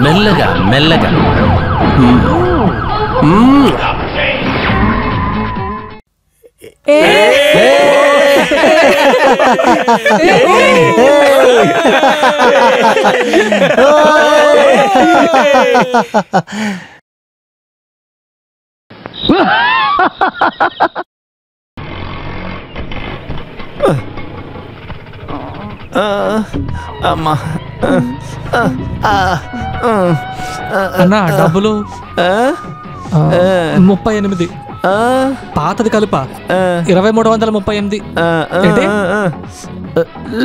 మెల్లగా మెల్లగా. అమ్మా అన్నా డబ్బులు 38. పాతది కలుప 2338.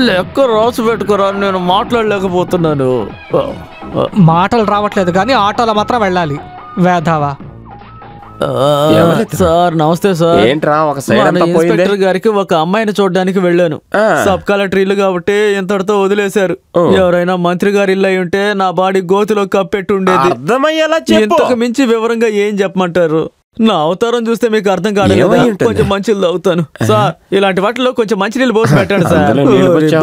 లెక్క రాసి పెట్టుకోరా, నేను మాట్లాడలేకపోతున్నాను. మాటలు రావట్లేదు కానీ ఆటోలో మాత్రం వెళ్ళాలి. వేధావా. సార్ నమస్తే సార్. ఏంట్రా ఒక సైడ్ అంతా పోయింది? ఇన్స్పెక్టర్ గారికి ఒక అమ్మాయిని చూడడానికి వెళ్ళాను. సబ్ కలెక్టర్ ఇల్లు కాబట్టి ఇంతటితో వదిలేశారు. ఎవరైనా మంత్రి గారి ఇల్లు అయి ఉంటే నా బాడీ గోతిలో కప్పెట్టు ఉండేది. అర్థమయ్యేలా ఇంతకు మించి వివరంగా ఏం చెప్పమంటారు? నా అవతారం చూస్తే మీకు అర్థం కాలేదు. కొంచెం మంచిలు తాగుతాను సార్. ఇలాంటి వాటిలో కొంచెం మంచినీళ్ళు పోసి పెట్టండి సార్.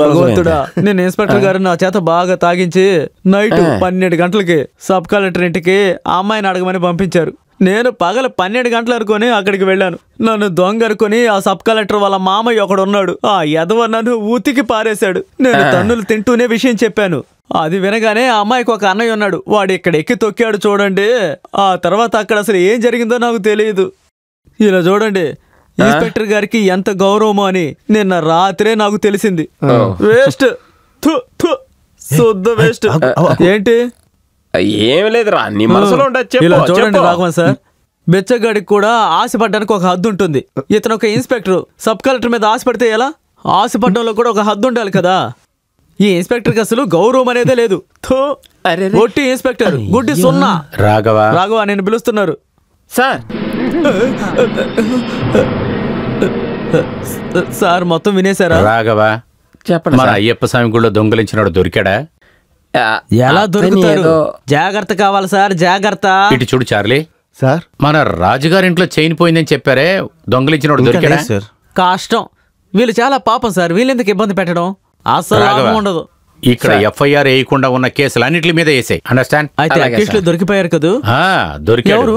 భగవంతుడా, నేను ఇన్స్పెక్టర్ గారు నా చేత బాగా తాగించి నైట్ 12 గంటలకి సబ్ కలెక్టర్ ఇంటికి ఆ అమ్మాయిని అడగమని పంపించారు. నేను పగల 12 గంటలు అనుకుని అక్కడికి వెళ్ళాను. నన్ను దొంగ అనుకుని ఆ సబ్ కలెక్టర్ వాళ్ళ మామయ్య ఒకడు ఉన్నాడు. ఆ ఎదవ నన్ను ఊతికి పారేశాడు. నేను తన్నులు తింటూనే విషయం చెప్పాను. అది వినగానే ఆ అమ్మాయికి ఒక అన్నయ్య ఉన్నాడు. వాడు ఇక్కడ ఎక్కి తొక్కాడు చూడండి. ఆ తర్వాత అక్కడ అసలు ఏం జరిగిందో నాకు తెలియదు. ఇలా చూడండి, ఇన్స్పెక్టర్ గారికి ఎంత గౌరవమో అని నిన్న రాత్రే నాకు తెలిసింది. వేస్ట్, శుద్ధ వేస్ట్. ఏంటి? ఏం లేదురా, నీ మనసులో ఉండొచ్చు. ఇలా చూడండి రాఘవన్ సార్, బెచ్చగాడికి కూడా ఆశపడ్డానికి ఒక హద్దు ఉంటుంది. ఇతను ఒక ఇన్స్పెక్టర్, సబ్ కలెక్టర్ మీద ఆశపడితే ఎలా? ఆశపడ్డంలో కూడా ఒక హద్దు ఉండాలి కదా. ఈ ఇన్స్పెక్టర్ కి అసలు గౌరవం అనేదే లేదు. ఒట్టి ఇన్స్పెక్టర్, గుడ్డి సున్నా. రాఘవ నేను పిలుస్తున్నారు సార్. సార్ మొత్తం వినేశారా? రాఘవ చెప్పండి. మన అయ్యప్ప స్వామి గుళ్ళో దొంగలించినాడు దొరికాడా? ఎలా దొరుకుతారు? జాగ్రత్త కావాలి సార్, జాగ్రత్త. ఇటు చూడు చార్లీ సార్, మన రాజుగారింట్లో చైన్ పోయిందని చెప్పారే, దొంగలించినోడు దొరికాడా? కష్టం. వీళ్ళు చాలా పాపం సార్, వీళ్ళెందుకు ఇబ్బంది పెట్టడం? అసలు ఉండదు. ఇక్కడ FIR వేయకుండా ఉన్న కేసులు అన్నిటి మీద వేసాయి. అండర్స్టాండ్? అయితే అక్యూజ్లు దొరికిపోయారు కదా? దొరికారు.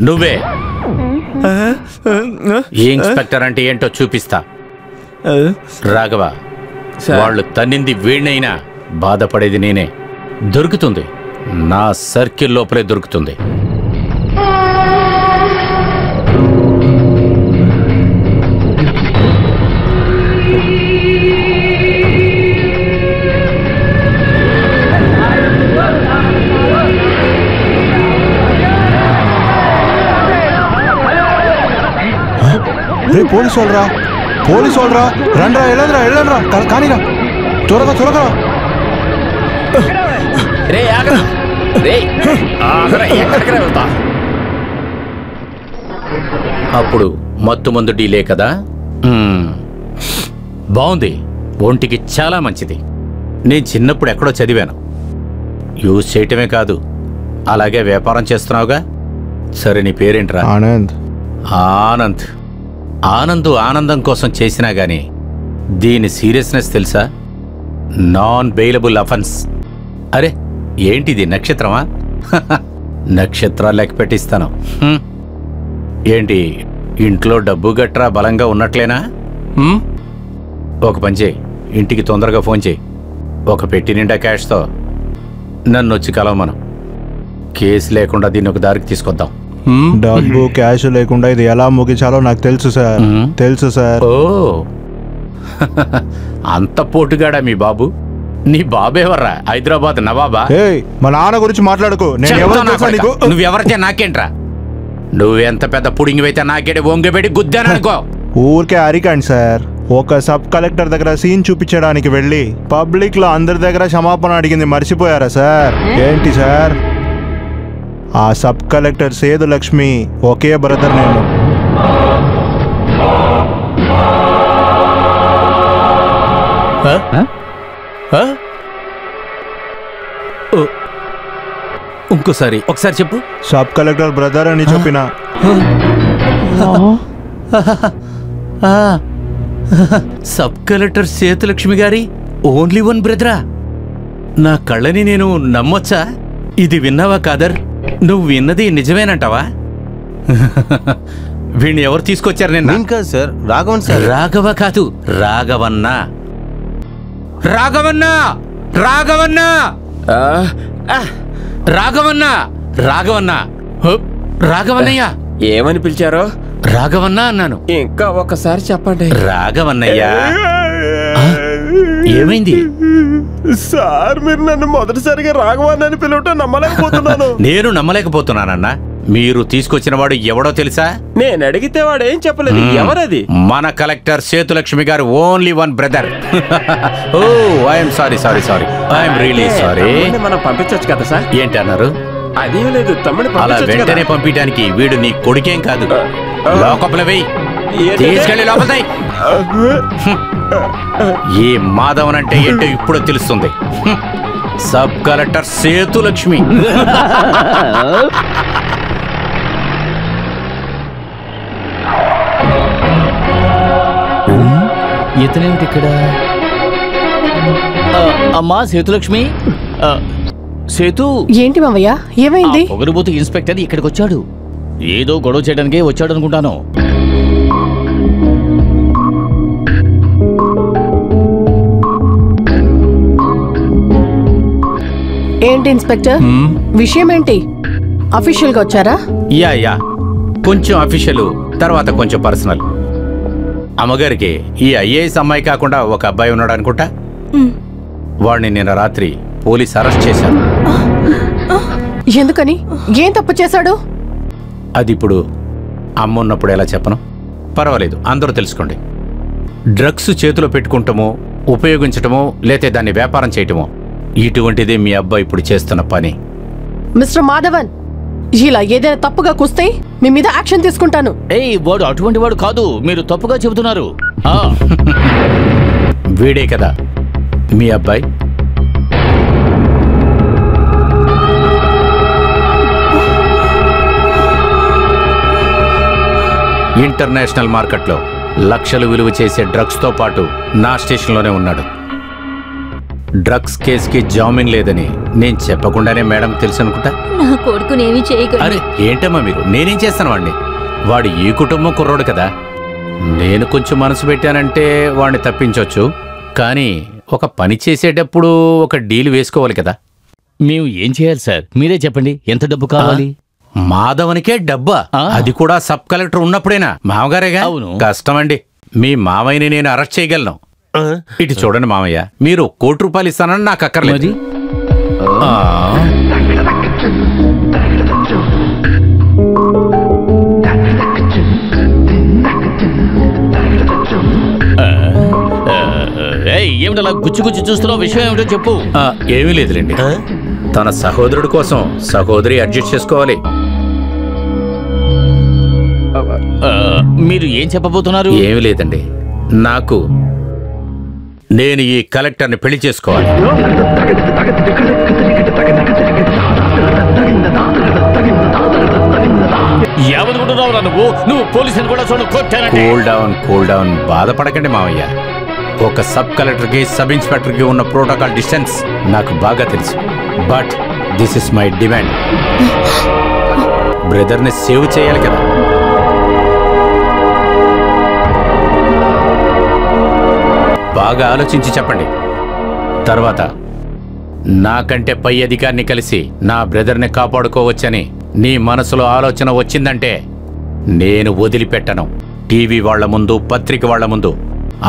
నువ్వే. ఈ ఇన్స్పెక్టర్ అంటే ఏంటో చూపిస్తా. రాఘవ, వాళ్ళు తన్నింది వీణైనా బాధపడేది నేనే. దొరుకుతుంది, నా సర్కిల్ లోపలే దొరుకుతుంది. పోలీసు వాళ్ళరా, రండ్రా, వెళ్ళండ్రా, కానీరా, త్వరగా. అప్పుడు మత్తు మందు డీలే కదా. బాగుంది, ఒంటికి చాలా మంచిది. నేను చిన్నప్పుడు ఎక్కడో చదివాను. యూజ్ చేయటమే కాదు, అలాగే వ్యాపారం చేస్తున్నావుగా. సరే, నీ పేరేంట్రా? ఆనంద్. ఆనందం కోసం చేసినా గాని దీని సీరియస్నెస్ తెలుసా? Non bailable offence. అరే ఏంటిది, నక్షత్రమా? నక్షత్రాలు లెక్క పెట్టిస్తాను. ఏంటి, ఇంట్లో డబ్బు గట్రా బలంగా ఉన్నట్లేనా? ఒక పని చేయి, ఇంటికి తొందరగా ఫోన్ చేయి. ఒక పెట్టి నిండా క్యాష్తో నన్ను వచ్చి కలవమను. కేసు లేకుండా దీన్ని ఒక దారికి తీసుకొద్దాం. డబ్బు క్యాష్ లేకుండా ఇది ఎలా ముగించాలో నాకు తెలుసు సార్. ఓ అంత పోటుగాడా మీ బాబు? నీ బాబేవర్రా? హైదరాబాద్ నవాబా? మా నాన్న గురించి మాట్లాడుకో. నువ్వెవరితే నాకేంట్రా? నువ్వెంత పెద్ద పుడింగివైతే నాకేడి వంగబెట్టి గుద్దాననుకో. ఊరికే అరికండి సార్. ఒక సబ్ కలెక్టర్ దగ్గర సీన్ చూపించడానికి వెళ్ళి పబ్లిక్ లో అందరి దగ్గర క్షమాపణ అడిగింది మర్చిపోయారా సార్? ఏంటి సార్? ఆ సబ్ కలెక్టర్ సేదు లక్ష్మి ఒకే బ్రదర్ నేను. ఒకసారి చెప్పు. సబ్ కలెక్టర్ బ్రదర్ అని చెప్పిన. సబ్ కలెక్టర్ సేతులక్ష్మి గారి ఓన్లీ వన్ బ్రదరా? నా కళ్ళని నేను నమ్మొచ్చా? ఇది విన్నావా కాదర్? నువ్వు విన్నది నిజమేనంటావా? వీణ్ణి ఎవరు తీసుకొచ్చారు నిన్న? కాదు సార్, రాఘవన్ సార్. రాఘవ కాదు, రాఘవన్న. రాఘవన్న, రాఘవన్న, రాఘవన్న, రాఘవన్న, రాఘవన్నయ్య. ఏమని పిలిచారో? రాఘవన్న అన్నాను. ఇంకా ఒక్కసారి చెప్పండి. రాఘవన్నయ్యా. ఏమైంది సార్? మీరు నన్ను మొదటిసారిగా రాఘవన్ అని పిలవటం నమ్మలేకపోతున్నాను. నేను నమ్మలేకపోతున్నానన్నా. మీరు తీసుకొచ్చిన వాడు ఎవడో తెలుసా? నేను అడిగితే వాడు ఏం చెప్పలేదు. ఎవరది? మన కలెక్టర్ సేతులక్ష్మి గారు only one brother. Oh I'm sorry sorry sorry, I'm really sorry. మనం పంపించవచ్చు కదా సార్? ఏంటి అన్నారు? అదేం లేదు తమ్ముడు. అలా వెంటనే పంపించడానికి వీడు నీ కొడుకేం కాదు. లోకప్ల వెయ్యి, తీసుకెళ్ళి లోపల. ఈ మాధవన్ అంటే ఏంటో ఇప్పుడు తెలుస్తుంది. Sub collector సేతులక్ష్మి. ఇతనేమిటి ఇక్కడ? అమ్మా సేతులక్ష్మి, సేతు. ఏంటి మావయ్య, ఏమైంది? పొగరుబోతు ఇన్స్పెక్టర్ ఇక్కడికి వచ్చాడు. ఏదో గొడవ చేయడానికే వచ్చాడు అనుకుంటాను. ఏంటి ఇన్స్పెక్టర్, విషయం ఏంటి? అఫీషియల్ గా వచ్చారా? యా కొంచెం అఫీషియల్, తర్వాత కొంచెం పర్సనల్. అమ్మగారికి ఈ ఐఏఎస్ అమ్మాయి కాకుండా ఒక అబ్బాయి ఉన్నాడు అనుకుంటా. వాడిని నిన్న రాత్రి పోలీస్ అరెస్ట్ చేశారు. ఎందుకని? ఏం తప్పు చేశాడు? అది ఇప్పుడు అమ్మున్నప్పుడు ఎలా చెప్పను? పర్వాలేదు, అందరూ తెలుసుకోండి. డ్రగ్స్ చేతిలో పెట్టుకుంటామో, ఉపయోగించటమో, లేతే దాన్ని వ్యాపారం చేయటమో, ఇటువంటిదే మీ అబ్బాయి ఇప్పుడు చేస్తున్న పని. మిస్టర్ మాధవన్, ఇలా ఏదైనా తప్పుగా కూస్తే మీ మీద యాక్షన్ తీసుకుంటాను. వాడు అటువంటి వాడు కాదు, మీరు తప్పుగా చెబుతున్నారు. వీడే కదా మీ అబ్బాయి? ఇంటర్నేషనల్ మార్కెట్లో లక్షలు విలువ చేసే డ్రగ్స్ తో పాటు నా స్టేషన్లోనే ఉన్నాడు. డ్రగ్స్ కేసుకి జామీన్ లేదని నేను చెప్పకుండానే మేడం తెలుసు అనుకుంటా. నా కొడుకునేమి చేయగలరు? అరే ఏంటమ్మా మీరు, నేనేం చేస్తాను వాడిని? వాడు ఈ కుటుంబం కుర్రోడు కదా. నేను కొంచెం మనసు పెట్టానంటే వాడిని తప్పించవచ్చు. కానీ ఒక పని చేసేటప్పుడు ఒక డీల్ వేసుకోవాలి కదా. మేము ఏం చేయాలి సార్? మీరే చెప్పండి, ఎంత డబ్బు కావాలి? మాధవనికే డబ్బా? అది కూడా సబ్ కలెక్టర్ ఉన్నప్పుడేనా? మామగారేగా. అవును. కష్టమండి. మీ మామయ్యని నేను అరెస్ట్ చేయగలను. ఇటు చూడండి మామయ్య, మీరు ₹1,00,00,000 ఇస్తానని నాకు అక్కర్లేదు. ఏమిటలా గుచ్చి గుచ్చి చూస్తున్నావు? విషయం ఏమిటో చెప్పు. ఏమీ లేదులేండి, తన సహోదరుడి కోసం సహోదరి అడ్జస్ట్ చేసుకోవాలి. మీరు ఏం చెప్పబోతున్నారు? ఏమీ లేదండి, నేను ఈ కలెక్టర్ని పెళ్లి చేసుకోవాలి. ఏమనుకుంటున్నావురా నువ్వు పోలీసుని కూడా చూడ కొట్టానంటే. కూల్ డౌన్, బాధపడకండి మావయ్య. ఒక సబ్ కలెక్టర్కి సబ్ ఇన్స్పెక్టర్కి ఉన్న ప్రోటోకాల్ డిస్టెన్స్ నాకు బాగా తెలుసు. But this is my demand. బ్రదర్ని సేవ్ చేయాలి కదా. బాగా ఆలోచించి చెప్పండి. తర్వాత నాకంటే పై అధికారిని కలిసి నా బ్రదర్ని కాపాడుకోవచ్చని నీ మనసులో ఆలోచన వచ్చిందంటే నేను వదిలిపెట్టను. టీవీ వాళ్ల ముందు, పత్రిక వాళ్ల ముందు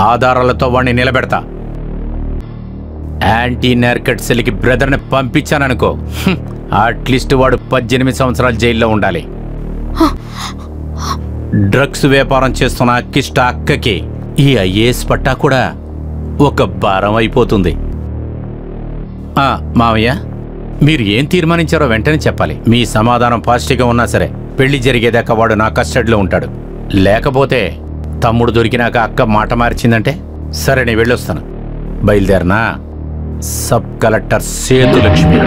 ఆధారాలతో వాడిని నిలబెడతా. యాంటీ నార్కటిక్స్ సెల్కి బ్రదర్ని పంపించాననుకో, అట్లీస్ట్ వాడు 18 సంవత్సరాలు జైల్లో ఉండాలి. డ్రగ్స్ వ్యాపారం చేస్తున్న అక్కిష్ట అక్కకి ఈ ఐఏఎస్ పట్టా కూడా ఒక భారం అయిపోతుంది. మావయ్య, మీరు ఏం తీర్మానించారో వెంటనే చెప్పాలి. మీ సమాధానం పాజిటివ్గా ఉన్నా సరే పెళ్లి జరిగేదాకా వాడు నా కస్టడీలో ఉంటాడు. లేకపోతే తమ్ముడు దొరికినాక అక్క మాట మార్చిందంటే సరే నేను వెళ్ళొస్తాను. బయలుదేరనా? Sub collector సేతులక్ష్మి.